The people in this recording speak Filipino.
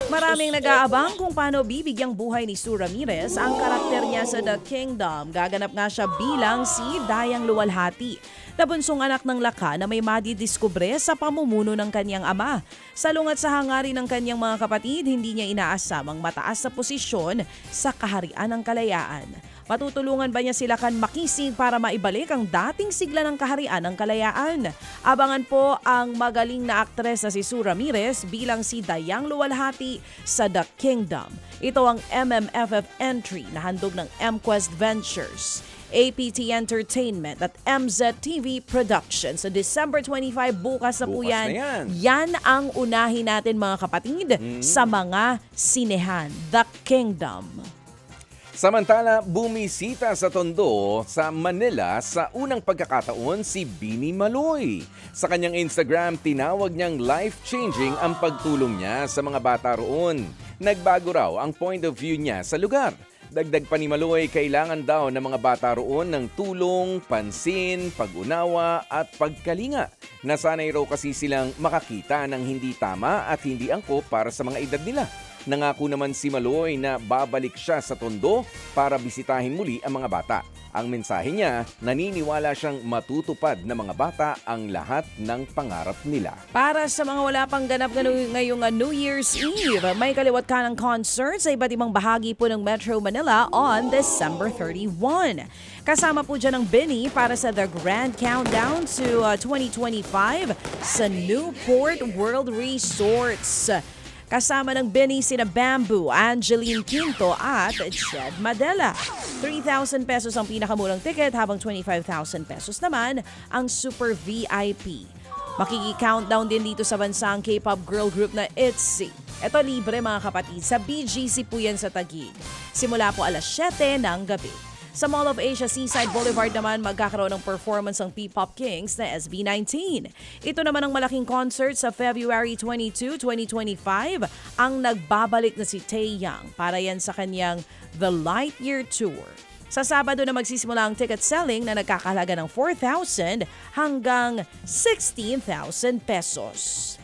Maraming nag-aabang kung paano bibigyang buhay ni Sue Ramirez ang karakter niya sa The Kingdom. Gaganap nga siya bilang si Dayang Luwalhati, na bunsong anak ng Laka na may madidiskubre sa pamumuno ng kanyang ama. Salungat sa hangarin ng kanyang mga kapatid, hindi niya inaasamang mataas sa posisyon sa kaharian ng kalayaan. Matutulungan ba niya sila kan makisig para maibalik ang dating sigla ng kaharian ng kalayaan? Abangan po ang magaling na aktres na si Sue Ramirez bilang si Dayang Luwalhati sa The Kingdom. Ito ang MMFF entry na handog ng MQuest Ventures, APT Entertainment at MZTV Productions. Sa December 25, bukas na po yan. Yan ang unahin natin mga kapatid sa mga sinehan. The Kingdom. Samantala, bumisita sa Tondo sa Manila sa unang pagkakataon si Bini Maloy. Sa kanyang Instagram, tinawag niyang life-changing ang pagtulong niya sa mga bata roon. Nagbago raw ang point of view niya sa lugar. Dagdag pa ni Maloy, kailangan daw ng mga bata roon ng tulong, pansin, pag-unawa at pagkalinga. Nasanay raw kasi silang makakita ng hindi tama at hindi angkop para sa mga edad nila. Nangako naman si Maloy na babalik siya sa Tondo para bisitahin muli ang mga bata. Ang mensahe niya, naniniwala siyang matutupad ng mga bata ang lahat ng pangarap nila. Para sa mga wala pang ganap ngayong New Year's Eve, may kaliwat ka ng concert sa iba't ibang bahagi po ng Metro Manila on December 31. Kasama po dyan ang Bini para sa The Grand Countdown to 2025 sa Newport World Resorts. Kasama ng Bini sina Bamboo, Angeline Quinto at Jed Madela. 3,000 pesos ang pinakamurang ticket habang 25,000 pesos naman ang Super VIP. Makiki-countdown din dito sa bansang K-pop girl group na ITZY. Ito libre mga kapatid, sa BGC po yan sa Taguig. Simula po alas 7 ng gabi. Sa Mall of Asia Seaside Boulevard naman magkakaroon ng performance ng P-Pop Kings na SB19. Ito naman ang malaking concert sa February 22, 2025 ang nagbabalik na si Taeyang para yan sa kanyang The Lightyear Tour. Sa Sabado na magsisimula ang ticket selling na nagkakahalaga ng 4,000 hanggang 16,000 pesos.